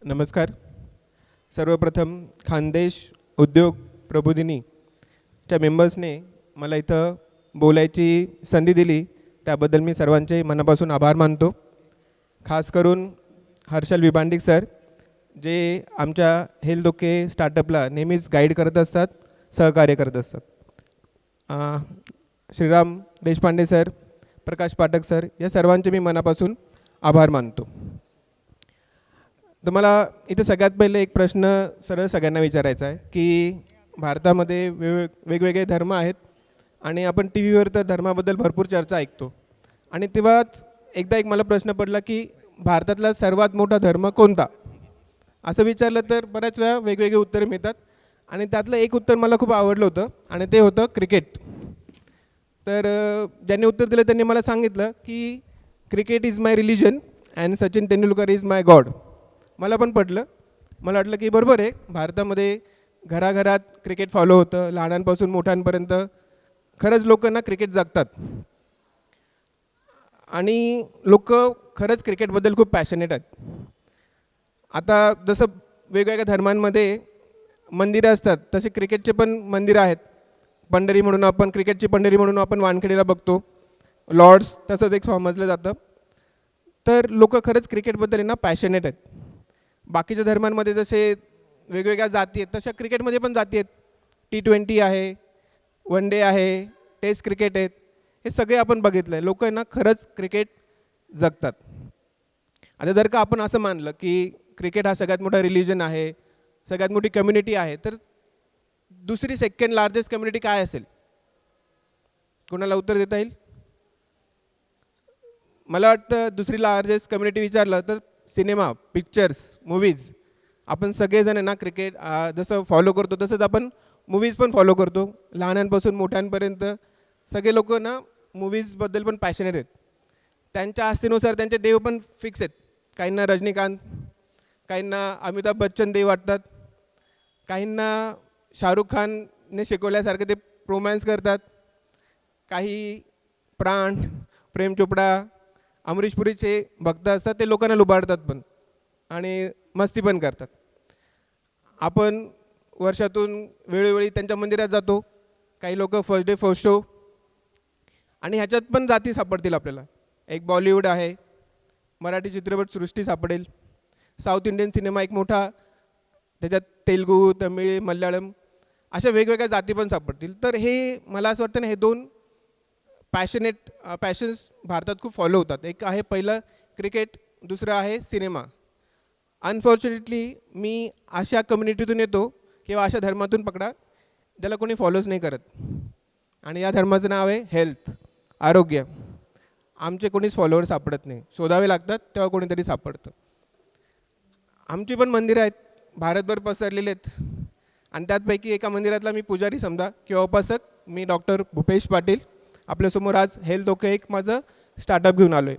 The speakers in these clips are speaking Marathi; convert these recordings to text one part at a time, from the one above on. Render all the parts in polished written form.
नमस्कार. सर्वप्रथम खानदेश उद्योग प्रबोधिनीच्या मेंबर्सने मला इथं बोलायची संधी दिली त्याबद्दल मी सर्वांचे मनापासून आभार मानतो. खास करून हर्षल विभांडिक सर जे आमच्या हेल्थ ओके स्टार्टअपला नेहमीच गाईड करत असतात, सहकार्य करत असतात. श्रीराम देशपांडे सर, प्रकाश पाठक सर या सर्वांचे मी मनापासून आभार मानतो. तर मला इथे सगळ्यात पहिले एक प्रश्न सरळ सगळ्यांना विचारायचा आहे की भारतामध्ये वेगवेगळे धर्म आहेत आणि आपण टी व्हीवर तर धर्माबद्दल भरपूर चर्चा ऐकतो. आणि तेव्हाच एकदा एक मला प्रश्न पडला की भारतातला सर्वात मोठा धर्म कोणता, असं विचारलं तर बऱ्याच वेळा वेगवेगळे उत्तरं मिळतात. आणि त्यातलं एक उत्तर मला खूप आवडलं होतं आणि ते होतं क्रिकेट. तर ज्यांनी उत्तर दिलं त्यांनी मला सांगितलं की cricket is my religion and Sachin Tendulkar is my God. मला पण पटलं. मला वाटलं की बरोबर आहे, भारतामध्ये घराघरात क्रिकेट फॉलो होतं, लहानांपासून मोठ्यांपर्यंत खरंच लोकांना क्रिकेट जगतात आणि लोक खरंच क्रिकेटबद्दल खूप पॅशनेट आहेत. आता जसं वेगवेगळ्या धर्मांमध्ये मंदिरं असतात तसे क्रिकेटचे पण मंदिरं आहेत. पंढरी म्हणून आपण क्रिकेटची पंढरी म्हणून आपण वानखेडेला बघतो, लॉर्ड्स तसंच एक समजलं जातं. तर लोक खरंच क्रिकेटबद्दल ना पॅशनेट आहेत. बाकीच्या धर्मांमध्ये जसे वेगवेगळ्या जाती आहेत तशा क्रिकेटमध्ये पण जाती आहेत. T20 आहे, वन डे आहे, टेस्ट क्रिकेट आहेत, हे सगळे आपण बघितलं आहे. लोक ना खरंच क्रिकेट जगतात. आता जर का आपण असं मानलं की क्रिकेट हा सगळ्यात मोठा रिलिजन आहे, सगळ्यात मोठी कम्युनिटी आहे, तर दुसरी सेकंड लार्जेस्ट कम्युनिटी काय असेल? कोणाला उत्तर देता येईल? मला वाटतं दुसरी लार्जेस्ट कम्युनिटी विचारलं तर सिनेमा, पिक्चर्स, मूवीज. आपण सगळेजण ना क्रिकेट जसं फॉलो करतो तसंच आपण मूवीज पण फॉलो करतो. लहानांपासून मोठ्यांपर्यंत सगळे लोक ना मूवीजबद्दल पण पॅशनेट आहेत. त्यांच्या आस्थेनुसार त्यांचे देव पण फिक्स आहेत. काहींना रजनीकांत, काहींना अमिताभ बच्चन देव वाटतात, काहींना शाहरुख खानने शिकवल्यासारखं ते रोमॅन्स करतात, काही प्राण, प्रेम चोपडा, अमरीश पुरीचे भक्त असतात, ते लोकांना लुबाडतात पण आणि मस्ती पण करतात. आपण वर्षातून वेळोवेळी त्यांच्या मंदिरात जातो. काही लोक फर्स्ट डे फर्स्ट शो. आणि ह्याच्यात पण जाती सापडतील आपल्याला. एक बॉलिवूड आहे, मराठी चित्रपटसृष्टी सापडेल, साऊथ इंडियन सिनेमा एक मोठा, त्याच्यात तेलुगू, तमिळ, मल्याळम अशा वेगवेगळ्या जाती पण सापडतील. तर हे मला असं वाटतं ना, हे दोन पॅशन्स भारतात खूप फॉलो होतात. एक आहे पहिलं क्रिकेट, दुसरं आहे सिनेमा. अनफॉर्च्युनेटली मी अशा कम्युनिटीतून येतो किंवा अशा धर्मातून पकडा ज्याला कोणी फॉलोच नाही करत. आणि या धर्माचं नाव आहे हेल्थ, आरोग्य. आमचे कोणीच फॉलोअर सापडत नाही, शोधावे लागतात तेव्हा कोणीतरी सापडतं. आमची पण मंदिरं आहेत, भारतभर पसरलेले आहेत. आणि त्यातपैकी एका मंदिरातला मी पुजारी समजा किंवा उपासक, मी डॉक्टर भूपेश पाटील. आपल्यासमोर आज हेल्थ ओके एक माझं स्टार्टअप घेऊन आलो आहे.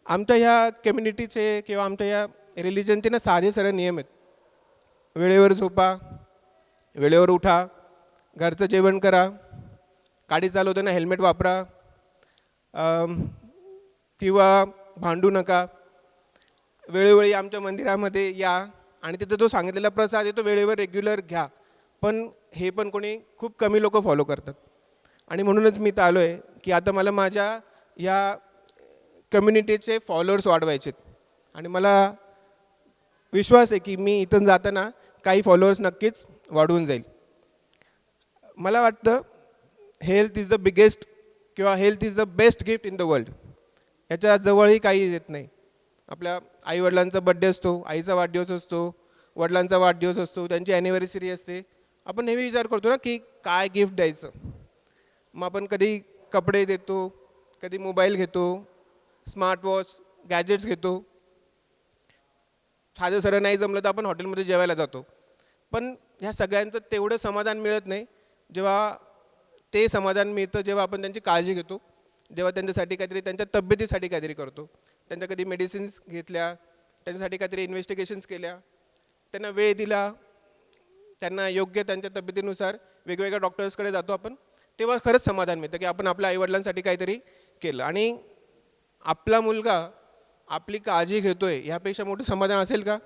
आमच्या ह्या कम्युनिटीचे किंवा आमच्या या रिलिजनचे ना साधे सरळ नियम आहेत. वेळेवर झोपा, वेळेवर उठा, घरचं जेवण करा, गाडी चालवताना हेल्मेट वापरा, किंवा भांडू नका, वेळोवेळी आमच्या मंदिरामध्ये या आणि तिथं जो सांगितलेला प्रसाद आहे तो वेळेवर रेग्युलर घ्या. पण हे पण कोणी खूप कमी लोक फॉलो करतात. आणि म्हणूनच मी तर आलो आहे की आता मला माझ्या या कम्युनिटीचे फॉलोअर्स वाढवायचे आहेत. आणि मला विश्वास आहे की मी इथून जाताना काही फॉलोअर्स नक्कीच वाढवून जाईल. मला वाटतं हेल्थ इज द बिगेस्ट किंवा health is the best gift in the world. याच्या जवळही काही येत नाही. आपल्या आईवडिलांचा बड्डे असतो, आईचा वाढदिवस असतो, वडिलांचा वाढदिवस असतो, त्यांची ॲनिव्हर्सरी असते. आपण नेहमी विचार करतो ना की काय गिफ्ट द्यायचं. मग आपण कधी कपडे देतो, कधी मोबाईल घेतो, स्मार्टवॉच, गॅजेट्स घेतो. साधं सरळ नाही जमलं तर आपण हॉटेलमध्ये जेवायला जातो. पण ह्या सगळ्यांचं तेवढं समाधान मिळत नाही जेव्हा ते समाधान मिळतं जेव्हा आपण त्यांची काळजी घेतो, जेव्हा त्यांच्यासाठी काहीतरी, त्यांच्या तब्येतीसाठी काहीतरी करतो. त्यांच्या कधी मेडिसिन्स घेतल्या, त्यांच्यासाठी काहीतरी इन्व्हेस्टिगेशन्स केल्या, त्यांना वेळ दिला, त्यांना योग्य त्यांच्या तब्येतीनुसार वेगवेगळ्या डॉक्टर्सकडे जातो आपण, तेव्हा खरंच समाधान मिळतं की आपण आपल्या आईवडिलांसाठी काहीतरी केलं. आणि आपला मुलगा आपली काळजी घेतोय ह्यापेक्षा मोठं समाधान असेल का?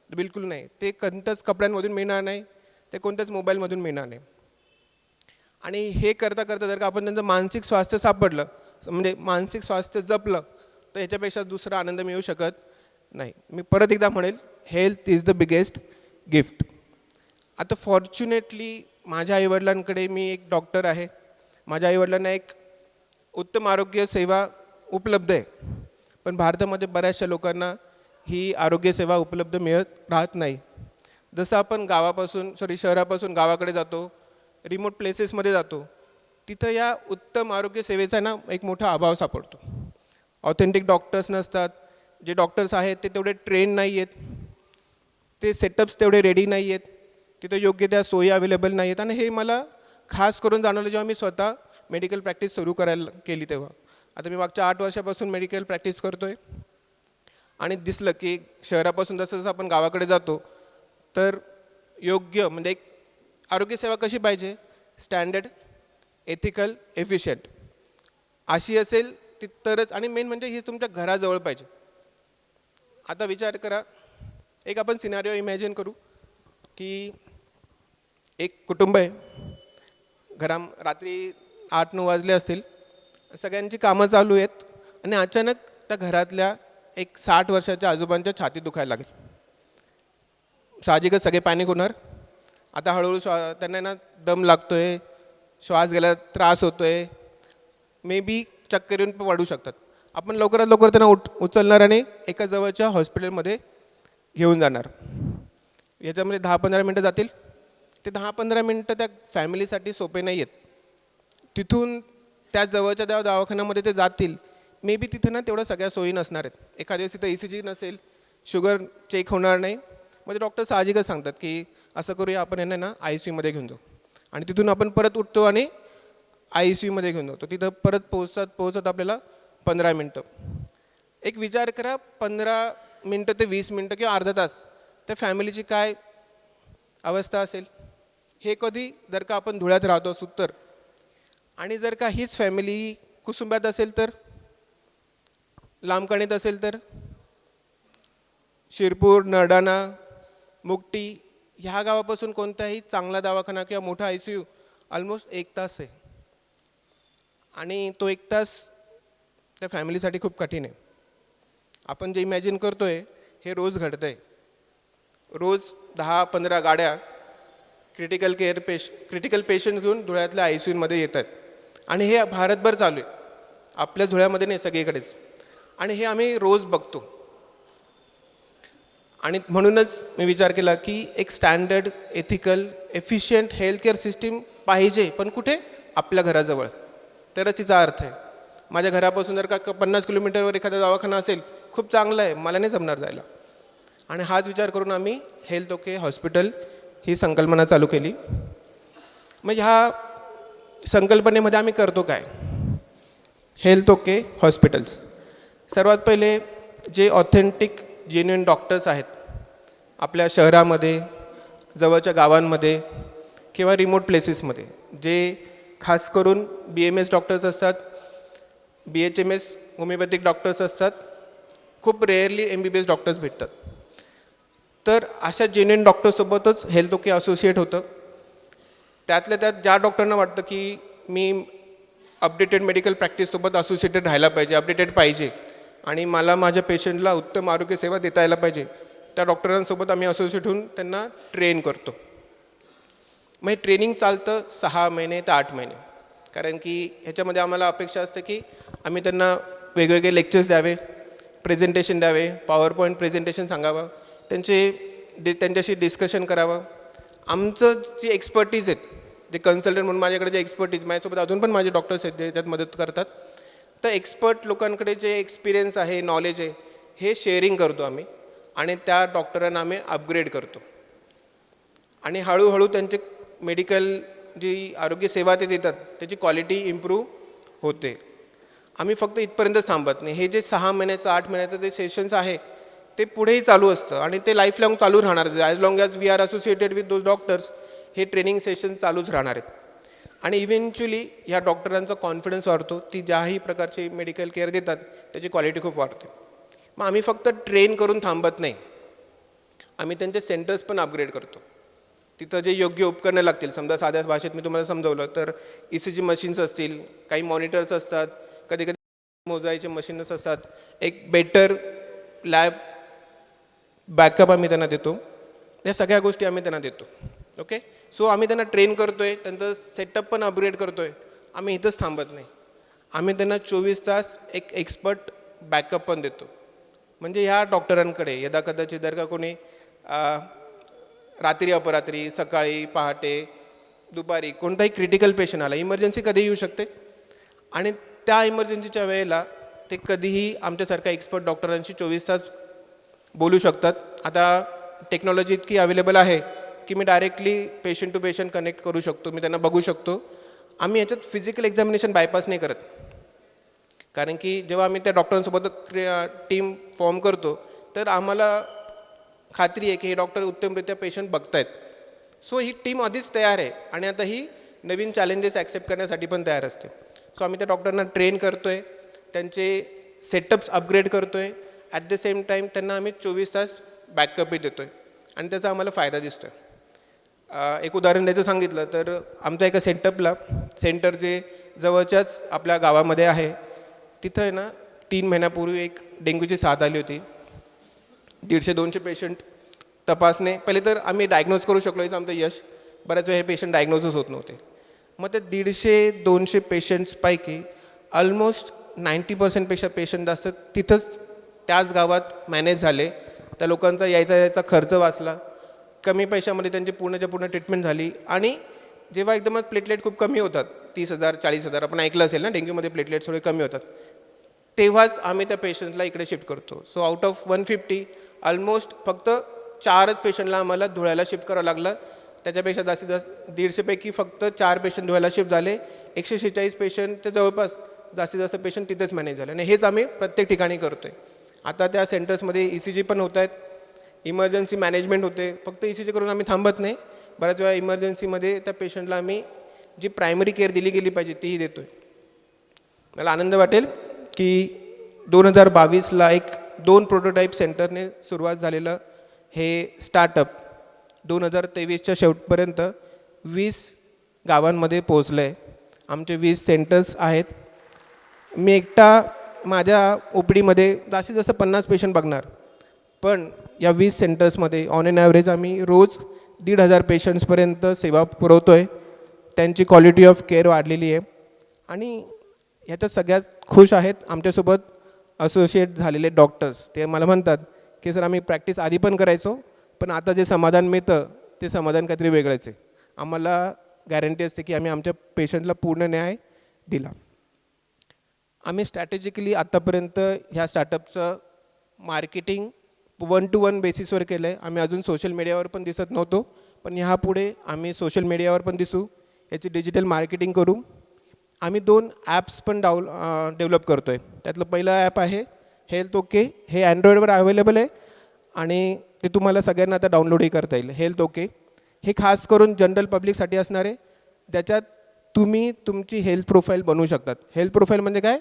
बिलकुल नाही. ते कोणत्याच कपड्यांमधून मिळणार नाही, ते कोणत्याच मोबाईलमधून मिळणार नाही. आणि हे करता करता जर का आपण त्यांचं मानसिक स्वास्थ्य सापडलं, म्हणजे मानसिक स्वास्थ्य जपलं, तर ह्याच्यापेक्षा दुसरा आनंद मिळू शकत नाही. मी परत एकदा म्हणेल, health is the biggest gift. आता फॉर्च्युनेटली माझ्या आईवडिलांकडे मी एक डॉक्टर आहे. माझ्या आईवडिलांना एक उत्तम आरोग्य सेवा उपलब्ध आहे. पण भारतामध्ये बऱ्याचशा लोकांना ही आरोग्यसेवा उपलब्ध मिळत राहत नाही. जसं आपण शहरापासून गावाकडे जातो, रिमोट प्लेसेसमध्ये जातो, तिथं या उत्तम आरोग्य सेवेचा ना एक मोठा अभाव सापडतो. ऑथेंटिक डॉक्टर्स नसतात. जे डॉक्टर्स आहेत ते तेवढे ट्रेन नाही आहेत, ते सेटअप्स तेवढे रेडी नाही आहेत, तिथं योग्य त्या सोयी अवेलेबल नाही आहेत. आणि हे मला खास करून जाणवलं जेव्हा मी स्वतः मेडिकल प्रॅक्टिस सुरू करायला केली तेव्हा. आता मी मागच्या 8 वर्षापासून मेडिकल प्रॅक्टिस करतो आहे आणि दिसलं की शहरापासून जसं जसं आपण गावाकडे जातो तर योग्य म्हणजे एक आरोग्यसेवा कशी पाहिजे, स्टँडर्ड, एथिकल, एफिशियंट अशी असेल ती तरच. आणि मेन म्हणजे ही तुमच्या घराजवळ पाहिजे. आता विचार करा, एक आपण सिनारिओ इमॅजिन करू की एक कुटुंब आहे, रात्री 8-9 वाजले असतील, सगळ्यांची कामं चालू आहेत आणि अचानक त्या घरातल्या एक 60 वर्षाच्या आजोबांच्या छाती दुखायला लागेल. साहजिकच सगळे पॅनिक होणार. आता हळूहळू त्यांना ना दम लागतोय, श्वास घ्यायला त्रास होतोय, मे बी चक्कर येऊन पडू शकतात. आपण लवकरात लवकर त्यांना उचलणार आणि एका जवळच्या हॉस्पिटलमध्ये घेऊन जाणार. याच्यामध्ये 10-15 मिनटं जातील. ते 10-15 मिनटं त्या फॅमिलीसाठी सोपे नाही आहेत. तिथून त्या जवळच्या त्या दवाखान्यामध्ये ते जातील, मे बी तिथं ना तेवढ्या सगळ्या सोयी नसणार आहेत. एखाद्या दिवशी तिथं ECG नसेल, शुगर चेक होणार नाही. मग ते डॉक्टर साहजिकच सांगतात की असं करूया, आपण यांना ना ICUमध्ये घेऊन जाऊ. आणि तिथून आपण परत उठतो आणि ICUमध्ये घेऊन जातो. तिथं परत पोहोचत आपल्याला 15 मिनटं. एक विचार करा, 15 मिनटं ते 20 मिनटं किंवा अर्धा तास त्या फॅमिलीची काय अवस्था असेल. हे कधी जर का आपण धुळ्यात राहतो असू तर. आणि जर का हीच फॅमिली कुसुंबात असेल तर, लांबकणीत असेल तर, शिरपूर, नरडाणा, मुकटी ह्या गावापासून कोणताही चांगला दवाखाना किंवा मोठा ICU ऑलमोस्ट 1 तास आहे. आणि तो 1 तास त्या फॅमिलीसाठी खूप कठीण आहे. आपण जे इमॅजिन करतो आहे हे रोज घडतं आहे. रोज 10-15 गाड्या क्रिटिकल पेशंट घेऊन धुळ्यातल्या ICUमध्ये येतात. आणि हे भारतभर चालू आहे, आपल्या धुळ्यामध्ये नाही, सगळीकडेच. आणि हे आम्ही रोज बघतो. आणि म्हणूनच मी विचार केला की एक standard, ethical, efficient healthcare system पाहिजे, पण कुठे, आपल्या घराजवळ. तरच तिचा अर्थ आहे. माझ्या घरापासून जर का 50 किलोमीटरवर एखादा दवाखाना असेल, खूप चांगला आहे, मला नाही जमणार जायला. आणि हाच विचार करून आम्ही हेल्थ ओके हॉस्पिटल ही संकल्पना चालू केली. मग ह्या संकल्पनेमध्ये आम्ही करतो काय, हेल्थ ओके हॉस्पिटल्स. सर्वात पहिले जे ऑथेंटिक जेन्युइन डॉक्टर्स आहेत आपल्या शहरामध्ये, जवळच्या गावांमध्ये किंवा रिमोट प्लेसेसमध्ये, जे खास करून BMS डॉक्टर्स असतात, BHMS होमिओपॅथिक डॉक्टर्स असतात, खूप रेअरली MBBS डॉक्टर्स भेटतात. तर अशा जेन्युइन डॉक्टरसोबतच हेल्थ ओके असोसिएट होतं. त्यातल्या त्यात ज्या डॉक्टरांना वाटतं की मी अपडेटेड मेडिकल प्रॅक्टिससोबत असोसिएटेड राहायला पाहिजे, अपडेटेड पाहिजे आणि मला माझ्या पेशंटला उत्तम आरोग्यसेवा देता यायला पाहिजे, त्या डॉक्टरांसोबत आम्ही असोसिएट होऊन त्यांना ट्रेन करतो. मग हे ट्रेनिंग चालतं 6 महिने ते 8 महिने. कारण की ह्याच्यामध्ये आम्हाला अपेक्षा असते की आम्ही त्यांना वेगवेगळे लेक्चर्स द्यावे, प्रेझेंटेशन द्यावे, पॉवरपॉईंट प्रेझेंटेशन सांगावं, त्यांच्याशी डिस्कशन करावं. आमचं जी एक्सपर्टीज आहेत, जे कन्सल्टंट म्हणून माझ्याकडे जे एक्सपर्टीज, माझ्यासोबत अजून पण माझे डॉक्टर्स आहेत जे त्यात मदत करतात, तर एक्सपर्ट लोकांकडे जे एक्सपिरियन्स आहे, नॉलेज आहे, हे शेअरिंग करतो आम्ही आणि त्या डॉक्टरांना आम्ही अपग्रेड करतो. आणि हळूहळू त्यांचे मेडिकल जी आरोग्यसेवा ते देतात त्याची क्वालिटी इम्प्रूव्ह होते. आम्ही फक्त इथपर्यंतच थांबत नाही. हे जे 6 महिन्याचं 8 महिन्याचं जे सेशन्स आहे ते पुढेही चालू असतं आणि ते लाईफ लाँग चालू राहणार. As long as we are associated with those doctors, हे ट्रेनिंग सेशन चालूच राहणार आहेत. आणि इव्हेंच्युअली ह्या डॉक्टरांचा कॉन्फिडन्स वाढतो. ती ज्याही प्रकारची मेडिकल केअर देतात त्याची क्वालिटी खूप वाढते. मग आम्ही फक्त ट्रेन करून थांबत नाही, आम्ही त्यांचे सेंटर्स पण अपग्रेड करतो. तिथं जे योग्य उपकरणं लागतील, समजा साध्या भाषेत मी तुम्हाला समजवलं तर ECG मशीन्स असतील, काही मॉनिटर्स असतात, कधी कधी मोजायचे मशीन्स असतात, एक बेटर लॅब बॅकअप आम्ही त्यांना देतो. या सगळ्या गोष्टी आम्ही त्यांना देतो. ओके, सो आम्ही त्यांना ट्रेन करतो आहे, त्यांचं सेटअप पण अपग्रेड करतो आहे. आम्ही इथंच थांबत नाही, आम्ही त्यांना 24 तास एक एक्सपर्ट बॅकअप पण देतो. म्हणजे ह्या डॉक्टरांकडे यदा कदाचित जर का कोणी रात्री अपरात्री, सकाळी, पहाटे, दुपारी कोणताही क्रिटिकल पेशंट आला, इमर्जन्सी कधीही येऊ शकते आणि त्या इमर्जन्सीच्या वेळेला ते कधीही आमच्यासारख्या एक्सपर्ट डॉक्टरांशी 24 तास बोलू शकतात. आता टेक्नॉलॉजी इतकी अवेलेबल आहे की मी directly patient to patient connect करू शकतो, मी त्यांना बघू शकतो. आम्ही याच्यात फिजिकल एक्झामिनेशन बायपास नाही करत, कारण की जेव्हा आम्ही त्या डॉक्टरांसोबत टीम फॉर्म करतो तर आम्हाला खात्री आहे की हे डॉक्टर उत्तमरित्या पेशंट बघतायत. सो ही टीम आधीच तयार आहे आणि आता ही नवीन चॅलेंजेस ॲक्सेप्ट करण्यासाठी पण तयार असते. सो आम्ही त्या डॉक्टरांना ट्रेन करतो आहे, त्यांचे सेटअप्स अपग्रेड करतो आहे, ॲट द सेम टाईम त्यांना आम्ही 24 तास बॅकअपही देतो आहे आणि त्याचा आम्हाला फायदा दिसतो आहे. एक उदाहरण द्यायचं सांगितलं तर आमच्या एका सेंटर जे जवळच्याच आपल्या गावामध्ये आहे, तिथं आहे ना 3 महिन्यापूर्वी एक डेंग्यूची साथ आली होती. 150-200 पेशंट तपासणे, पहिले तर आम्ही डायग्नोज करू शकलो, याचं आमचं यश. बऱ्याच वेळ हे पेशंट डायग्नोजच होत नव्हते. मग ते 150-200 पेशंट्सपैकी ऑलमोस्ट 90% पेशंट जास्त तिथंच त्याच गावात मॅनेज झाले. त्या लोकांचा यायचा खर्च वाचला, कमी पैशामध्ये त्यांची पूर्ण ट्रीटमेंट झाली. आणि जेव्हा एकदमच प्लेटलेट खूप कमी होतात, 30,000 40,000 आपण ऐकलं असेल ना, डेंग्यूमध्ये प्लेटलेट्स थोडे कमी होतात, तेव्हाच आम्ही त्या पेशंटला इकडे शिफ्ट करतो. सो आउट ऑफ 150 ऑलमोस्ट फक्त 4च पेशंटला आम्हाला धुळ्याला शिफ्ट करावं लागलं. त्याच्यापेक्षा जास्तीत जास्त 150पैकी फक्त 4 पेशंट धुळ्याला शिफ्ट झाले. 146 पेशंटच्या जवळपास जास्तीत जास्त पेशंट तिथेच मॅनेज झाले आणि हेच आम्ही प्रत्येक ठिकाणी करतो आहे. आता त्या सेंटर्समध्ये ECG पण होत आहेत, इमर्जन्सी मॅनेजमेंट होते. फक्त ECG करून आम्ही थांबत नाही, बऱ्याच वेळा इमर्जन्सीमध्ये त्या पेशंटला आम्ही जी प्रायमरी केअर दिली गेली पाहिजे तीही देतो आहे. मला आनंद वाटेल की 2022ला एक 2 प्रोटोटाईप सेंटरने सुरुवात झालेलं हे स्टार्टअप 2023च्या शेवटपर्यंत 20 गावांमध्ये पोचलं आहे. आमचे 20 सेंटर्स आहेत. मी एकटा माझ्या OPDमध्ये जास्तीत जास्त 50 पेशंट बघणार, पण या 20 सेंटर्समध्ये ऑन एन ॲव्हरेज आम्ही रोज 1,500 पेशंट्सपर्यंत सेवा पुरवतो आहे. त्यांची क्वालिटी ऑफ केअर वाढलेली आहे आणि ह्याच्यात सगळ्यात खुश आहेत आमच्यासोबत असोसिएट झालेले डॉक्टर्स. ते मला म्हणतात की सर आम्ही प्रॅक्टिस आधी पण करायचो, पण आता जे समाधान मिळतं ते समाधान काहीतरी वेगळंच आहे. आम्हाला गॅरंटी असते की आम्ही आमच्या पेशंटला पूर्ण न्याय दिला. आम्ही स्ट्रॅटेजिकली आत्तापर्यंत ह्या स्टार्टअपचं मार्केटिंग 1 to 1 बेसिसवर केलं आहे. आम्ही अजून सोशल मीडियावर पण दिसत नव्हतो, पण ह्यापुढे आम्ही सोशल मीडियावर पण दिसू, याची डिजिटल मार्केटिंग करू. आम्ही 2 ॲप्स पण डेव्हलप करतो आहे. त्यातलं पहिलं ॲप आहे हेल्थ ओके. हे अँड्रॉईडवर अवेलेबल आहे आणि ते तुम्हाला सगळ्यांना आता डाउनलोडही करता येईल. हेल्थ ओके हे खास करून जनरल पब्लिकसाठी असणार आहे, ज्याच्यात तुम्ही तुमची हेल्थ प्रोफाईल बनवू शकतात. हेल्थ प्रोफाईल म्हणजे काय?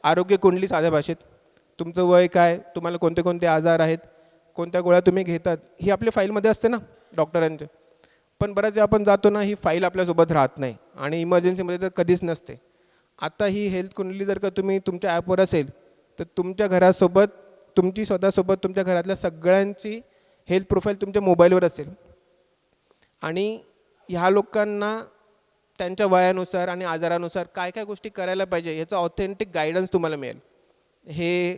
आरोग्य कुंडली साध्या भाषेत. तुमचं वय काय, तुम्हाला कोणते कोणते आजार आहेत, कोणत्या गोळ्या तुम्ही घेतात, ही आपल्या फाईलमध्ये असते ना डॉक्टरांच्या. पण बऱ्याच वेळा आपण जातो ना, ही फाईल आपल्यासोबत राहत नाही आणि इमर्जन्सीमध्ये तर कधीच नसते. आता ही हेल्थ कुंडली जर का तुम्ही तुमच्या ॲपवर असेल तर तुमच्या घरासोबत, तुमची स्वतःसोबत तुमच्या घरातल्या सगळ्यांची हेल्थ प्रोफाईल तुमच्या मोबाईलवर असेल आणि ह्या लोकांना त्यांच्या वयानुसार आणि आजारानुसार काय काय गोष्टी करायला पाहिजे ह्याचा ऑथेंटिक गायडन्स तुम्हाला मिळेल. हे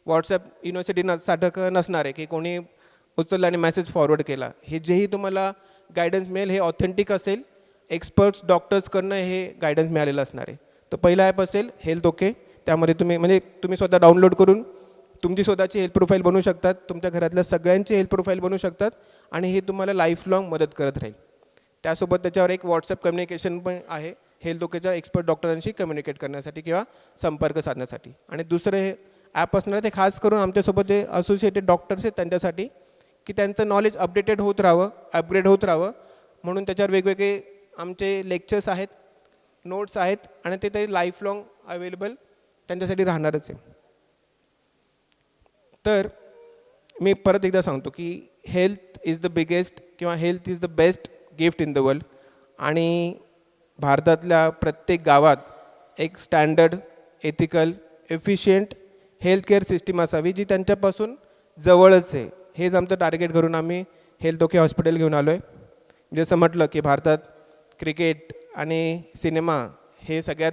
व्हॉट्सॲप युनिव्हर्सिटीसारखं नसणार आहे की कोणी उचललं आणि मेसेज फॉरवर्ड केला. हे जेही तुम्हाला गायडन्स मिळेल हे ऑथेंटिक असेल, एक्सपर्ट्स डॉक्टर्सकडनं हे गायडन्स मिळालेलं असणार आहे. तर पहिला ॲप असेल हेल्थ ओके. त्यामध्ये तुम्ही स्वतः डाउनलोड करून तुमची स्वतःची हेल्थ प्रोफाईल बनवू शकतात, तुमच्या घरातल्या सगळ्यांची हेल्थ प्रोफाईल बनवू शकतात आणि हे तुम्हाला लाईफ लाँग मदत करत राहील. त्यासोबत त्याच्यावर एक व्हॉट्सॲप कम्युनिकेशन पण आहे हेल्थ ओकेच्या एक्सपर्ट डॉक्टरांशी कम्युनिकेट करण्यासाठी किंवा संपर्क साधण्यासाठी. आणि दुसरं हे ॲप असणार ते खास करून आमच्यासोबत जे असोसिएटेड डॉक्टर्स आहेत त्यांच्यासाठी, की त्यांचं नॉलेज अपडेटेड होत राहावं, अपग्रेड होत राहावं, म्हणून त्याच्यावर वेगवेगळे आमचे लेक्चर्स आहेत, नोट्स आहेत आणि ते तरी लाईफ लाँग अवेलेबल त्यांच्यासाठी राहणारच आहे. तर मी परत एकदा सांगतो की हेल्थ इज द बिगेस्ट किंवा health is the best gift in the world. आणि भारतातल्या प्रत्येक गावात एक standard, ethical, efficient healthcare system असावी जी त्यांच्यापासून जवळच आहे. हेच आमचं टार्गेट करून आम्ही हेल्थ ओके हॉस्पिटल घेऊन आलो आहे. जसं म्हटलं की भारतात क्रिकेट आणि सिनेमा हे सगळ्यात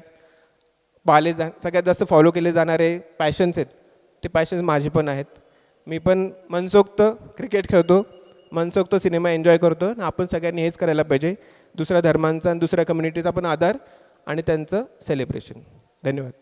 जास्त फॉलो केले जाणारे पॅशन्स आहेत. ते पॅशन्स माझे पण आहेत. मी पण मनसोक्त क्रिकेट खेळतो, मनसोक्त सिनेमा एन्जॉय करतो. आणि आपण सगळ्यांनी हेच करायला पाहिजे, दुसऱ्या धर्मांचा आणि दुसऱ्या कम्युनिटीचा पण आदर आणि त्यांचं सेलिब्रेशन. धन्यवाद.